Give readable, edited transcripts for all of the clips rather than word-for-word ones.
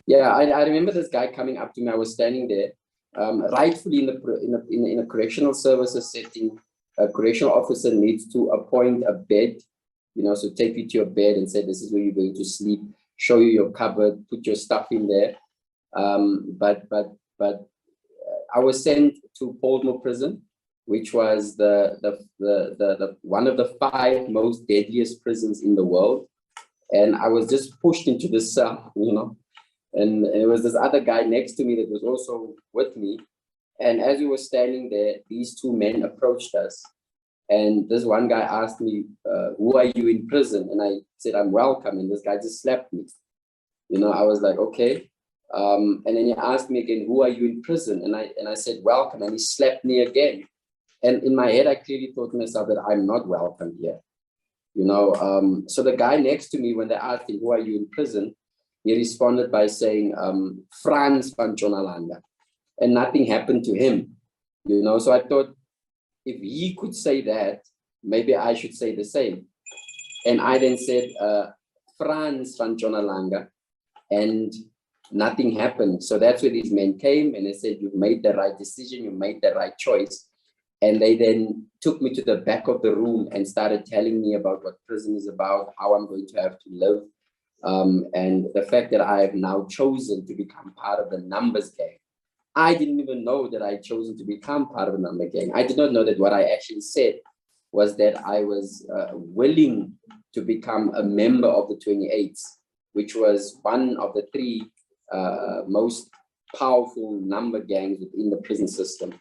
Yeah, I remember this guy coming up to me. I was standing there, rightfully in a correctional services setting. A correctional officer needs to appoint a bed, so take you to your bed and say, this is where you're going to sleep, show you your cupboard, put your stuff in there. But I was sent to Pollsmoor prison, which was the one of the 5 most deadliest prisons in the world. And I was just pushed into the cell, and it was this other guy next to me that was also with me. And as we were standing there, these 2 men approached us. And this one guy asked me, who are you in prison? And I said, I'm welcome. And this guy just slapped me. I was like, okay. And then he asked me again, who are you in prison? And I said, welcome. And he slapped me again. And in my head, I clearly thought to myself that I'm not welcome here. So the guy next to me, when they asked him, who are you in prison? He responded by saying, Frans van Jonalanga. And nothing happened to him, So I thought, if he could say that, maybe I should say the same. And I then said, Frans van Jonalanga, and nothing happened. So that's where these men came and they said, you've made the right decision, you made the right choice. And they then took me to the back of the room and started telling me about what prison is about, how I'm going to have to live. And the fact that I have now chosen to become part of the numbers gang. I didn't even know that I had chosen to become part of the number gang. I did not know that what I actually said was that I was willing to become a member of the 28s, which was one of the 3 most powerful number gangs within the prison system.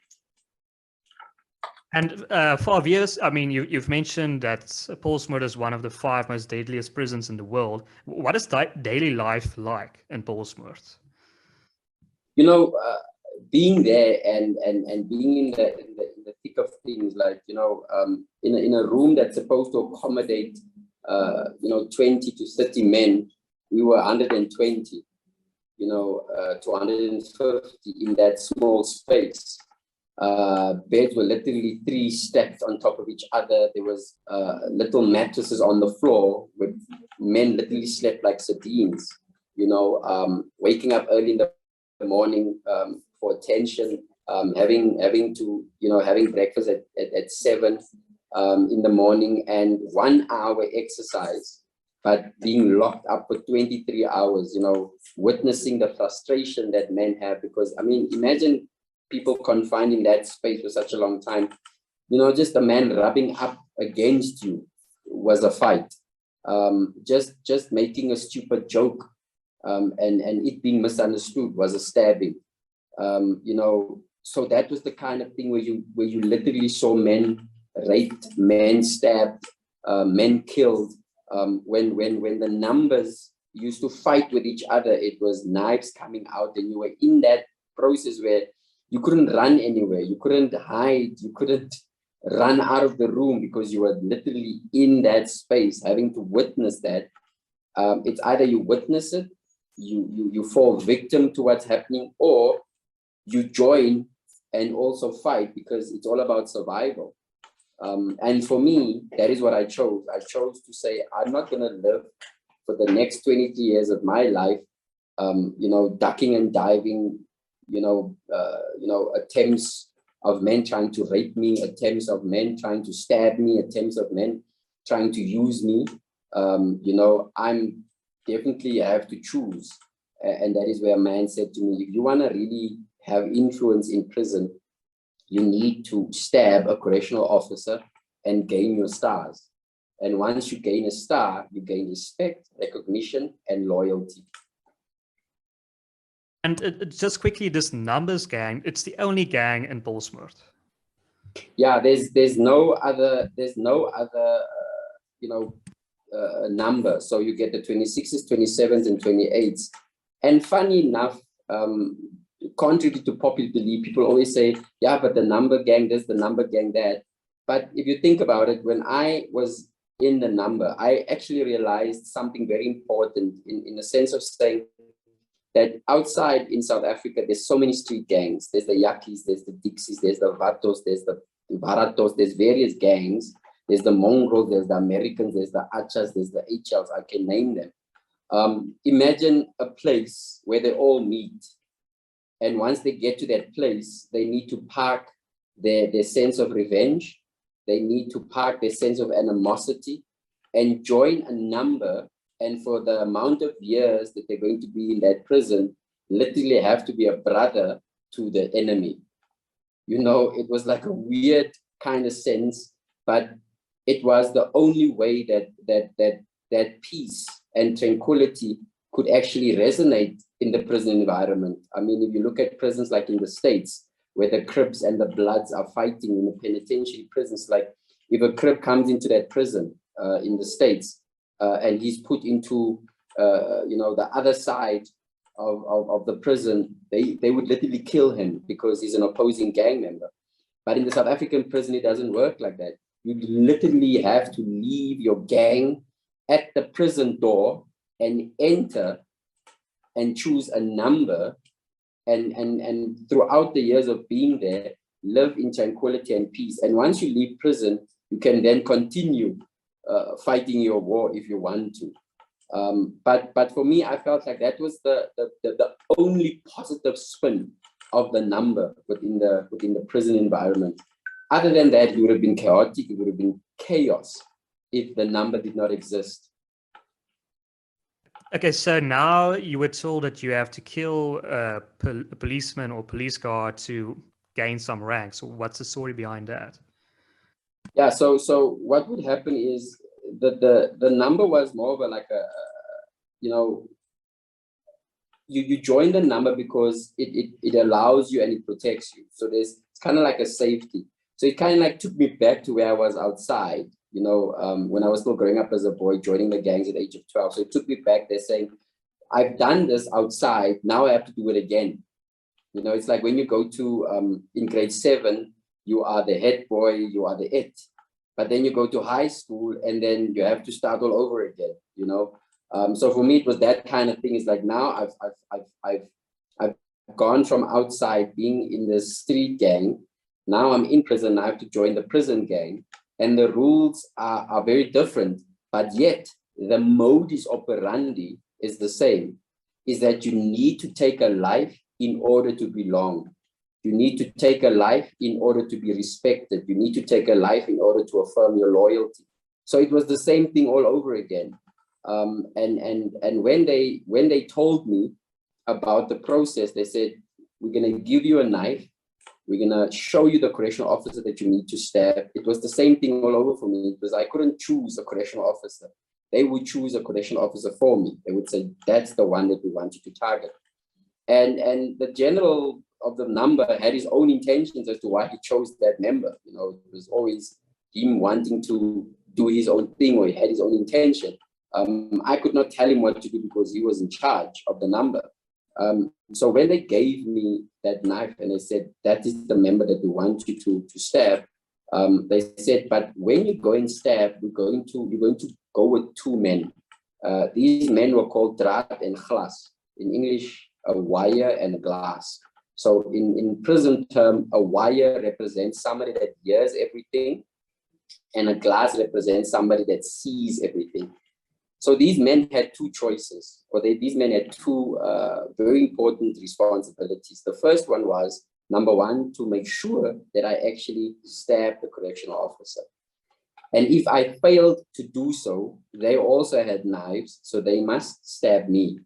And for our viewers, I mean, you've mentioned that Pollsmoor is one of the 5 most deadliest prisons in the world. What is daily life like in Pollsmoor? Being there and being in the thick of things, like, in a room that's supposed to accommodate, 20 to 30 men, we were 120, to 150 in that small space. Beds were literally 3 stacked on top of each other. There was little mattresses on the floor with men literally slept like sardines, waking up early in the morning for attention, having breakfast at 7 in the morning and 1 hour exercise, but being locked up for 23 hours, witnessing the frustration that men have. Because, I mean, imagine people confined in that space for such a long time. Just a man rubbing up against you was a fight. Just making a stupid joke and it being misunderstood was a stabbing. So that was the kind of thing where you literally saw men raped, men stabbed, men killed. When the numbers used to fight with each other, it was knives coming out, and you were in that process where you couldn't run anywhere, you couldn't hide, you couldn't run out of the room because you were literally in that space, having to witness that. It's either you witness it, you fall victim to what's happening, or you join and also fight, because it's all about survival. And for me, that is what I chose. I chose to say, I'm not going to live for the next 23 years of my life, ducking and diving, attempts of men trying to rape me, attempts of men trying to stab me, attempts of men trying to use me. I'm definitely, I have to choose. And that is where a man said to me, if you want to really have influence in prison, you need to stab a correctional officer and gain your stars. And once you gain a star, you gain respect, recognition, and loyalty. And just quickly, this numbers gang, it's the only gang in Pollsmoor. Yeah, there's no other number. So you get the 26s, 27s, and 28s. And funny enough, contrary to popular belief, people always say, yeah, but the number gang this, the number gang that. But if you think about it, when I was in the number, I actually realized something very important in the sense of saying that outside in South Africa, there's so many street gangs. There's the Yakkies, there's the Dixies, there's the Vatos, there's the Baratos, there's various gangs. There's the Mongrels, there's the Americans, there's the Achas, there's the HLs, I can name them. Imagine a place where they all meet. And once they get to that place, they need to park their sense of revenge. They need to park their sense of animosity and join a number. And for the amount of years that they're going to be in that prison, literally have to be a brother to the enemy. You know, it was like a weird kind of sense, but it was the only way that peace and tranquility could actually resonate in the prison environment. I mean, if you look at prisons like in the States, where the Crips and the Bloods are fighting in the penitentiary prisons, like if a Crip comes into that prison in the States and he's put into, the other side of the prison, they would literally kill him because he's an opposing gang member. But in the South African prison, it doesn't work like that. You literally have to leave your gang at the prison door and enter and choose a number, and throughout the years of being there, live in tranquility and peace. And once you leave prison, you can then continue fighting your war if you want to. But for me, I felt like that was the only positive spin of the number within the prison environment. Other than that, it would have been chaotic. It would have been chaos if the number did not exist. Okay, so now you were told that you have to kill a policeman or police guard to gain some rank. So what's the story behind that? Yeah, so what would happen is the number was more of you join the number because it allows you and it protects you. So it's kind of like a safety. So it kind of like took me back to where I was outside, when I was still growing up as a boy, joining the gangs at the age of 12. So it took me back there saying, I've done this outside, now I have to do it again. It's like when you go to, in grade 7, you are the head boy, you are the it. But then you go to high school and then you have to start all over again, So for me, it was that kind of thing. It's like now I've gone from outside being in the street gang. Now I'm in prison. I have to join the prison gang, and the rules are very different. But yet the modus operandi is the same. Is that you need to take a life in order to belong. You need to take a life in order to be respected. You need to take a life in order to affirm your loyalty. So it was the same thing all over again. And when they told me about the process, they said, we're going to give you a knife. We're going to show you the correctional officer that you need to stab. It was the same thing all over for me because I couldn't choose a correctional officer. They would choose a correctional officer for me. They would say, that's the one that we want you to target. And the general of the number had his own intentions as to why he chose that member. It was always him wanting to do his own thing, or he had his own intention. I could not tell him what to do because he was in charge of the number. So when they gave me that knife and they said, that is the member that we want you to stab, they said, but when you go and stab, you're going to go with 2 men. These men were called draad and glas. In English, a wire and a glass. So in prison term, a wire represents somebody that hears everything, and a glass represents somebody that sees everything. So these men had 2 choices, or these men had 2 very important responsibilities. The first one was, number 1, to make sure that I actually stabbed the correctional officer. And if I failed to do so, they also had knives, so they must stab me.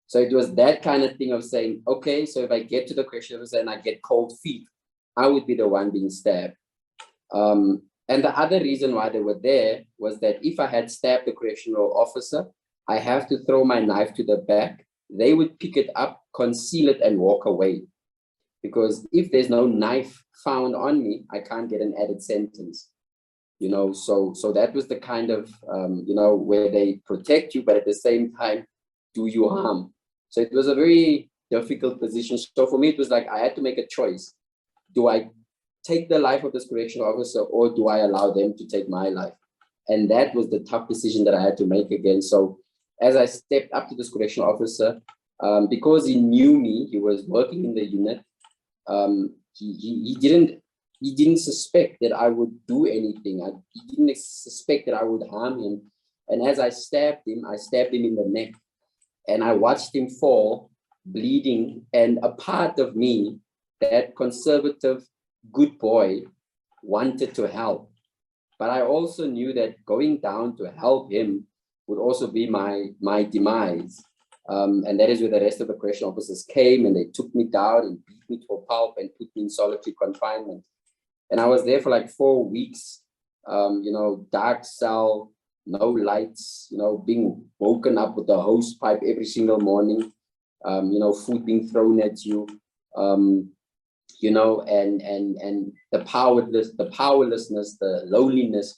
So it was that kind of thing of saying, okay, so if I get to the correctional officer and I get cold feet, I would be the one being stabbed. And the other reason why they were there was that if I had stabbed the correctional officer, I have to throw my knife to the back. They would pick it up, conceal it, and walk away. Because if there's no knife found on me, I can't get an added sentence. So that was the kind of, where they protect you, but at the same time, do you harm. So it was a very difficult position. So for me, it was like I had to make a choice. Do I take the life of this correctional officer, or do I allow them to take my life? And that was the tough decision that I had to make again. So as I stepped up to this correctional officer, because he knew me, he was working in the unit, he didn't suspect that I would do anything. He didn't suspect that I would harm him. And as I stabbed him in the neck, and I watched him fall, bleeding. And a part of me, that conservative, good boy, wanted to help. But I also knew that going down to help him would also be my demise. And that is where the rest of the correctional officers came, and they took me down and beat me to a pulp and put me in solitary confinement. And I was there for like 4 weeks, dark cell, no lights, being woken up with a hose pipe every single morning, food being thrown at you, and the powerlessness, the loneliness,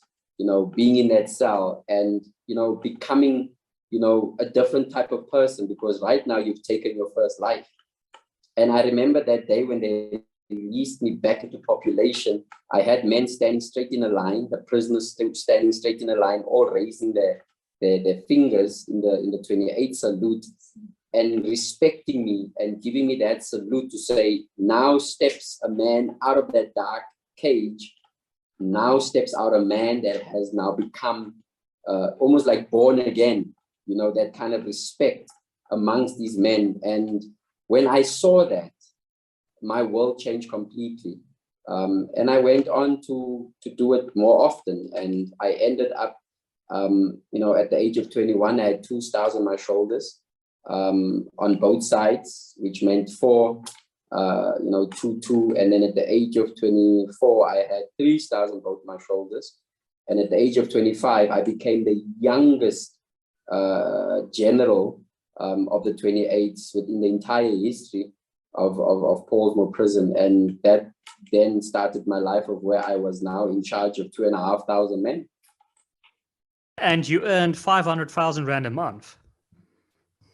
being in that cell and, becoming, a different type of person, because right now you've taken your first life. And I remember that day when they released me back into population, I had men standing straight in a line, the prisoners standing straight in a line, all raising their fingers in the 28 salute and respecting me and giving me that salute to say, now steps a man out of that dark cage. Now steps out a man that has now become almost like born again, that kind of respect amongst these men. And when I saw that, my world changed completely. And I went on to do it more often. And I ended up, at the age of 21, I had 2 stars on my shoulders on both sides, which meant 4, 2. And then at the age of 24, I had 3 stars on both my shoulders. And at the age of 25, I became the youngest general of the 28s within the entire history of Pollsmoor prison. And that then started my life of where I was now in charge of 2,500 men. And you earned 500,000 Rand a month.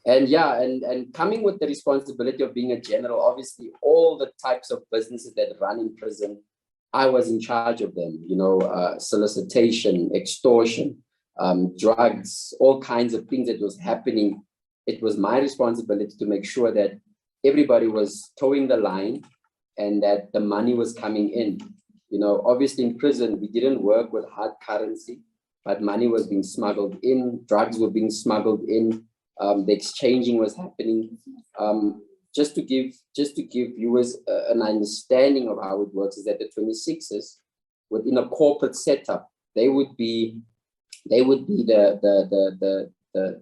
And yeah, and coming with the responsibility of being a general, obviously all the types of businesses that run in prison, I was in charge of them, solicitation, extortion, drugs, all kinds of things that was happening. It was my responsibility to make sure that everybody was towing the line and that the money was coming in. Obviously in prison, we didn't work with hard currency, but money was being smuggled in, drugs were being smuggled in, the exchanging was happening. Just to give viewers an understanding of how it works is that the 26ers within a corporate setup, they would be the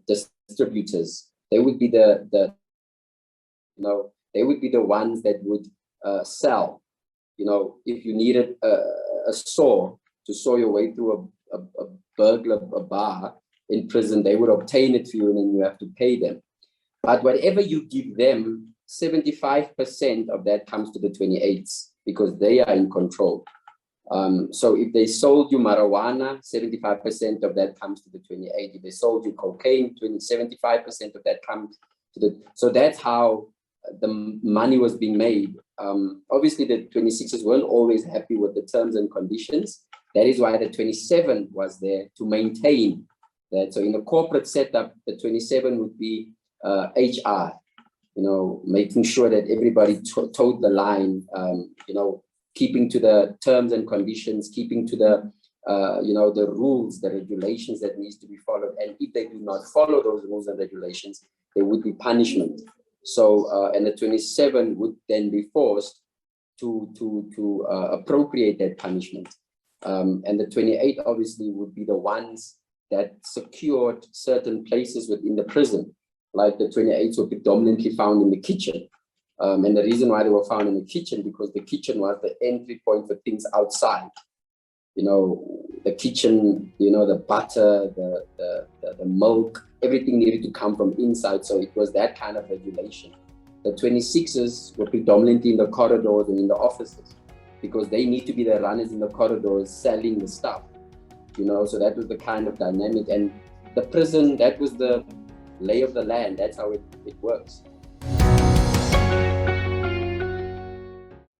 distributors. They would be they would be the ones that would sell. If you needed a saw to saw your way through a burglar bar in prison, they would obtain it for you and then you have to pay them. But whatever you give them, 75% of that comes to the 28s because they are in control. So if they sold you marijuana, 75% of that comes to the 28. If they sold you cocaine, 75% of that comes to the. So that's how the money was being made. Obviously, the 26ers weren't always happy with the terms and conditions. That is why the 27 was there to maintain that. So in a corporate setup, the 27 would be HR, making sure that everybody towed the line, keeping to the terms and conditions, keeping to the, the rules, the regulations that needs to be followed. And if they do not follow those rules and regulations, there would be punishment. So, and the 27 would then be forced to appropriate that punishment. And the 28 obviously would be the ones that secured certain places within the prison. Like the 28s were predominantly found in the kitchen. And the reason why they were found in the kitchen, because the kitchen was the entry point for things outside. The kitchen, the butter, the milk, everything needed to come from inside. So it was that kind of regulation. The 26ers were predominantly in the corridors and in the offices because they need to be the runners in the corridors selling the stuff, so that was the kind of dynamic. And the prison, that was the lay of the land. That's how it works.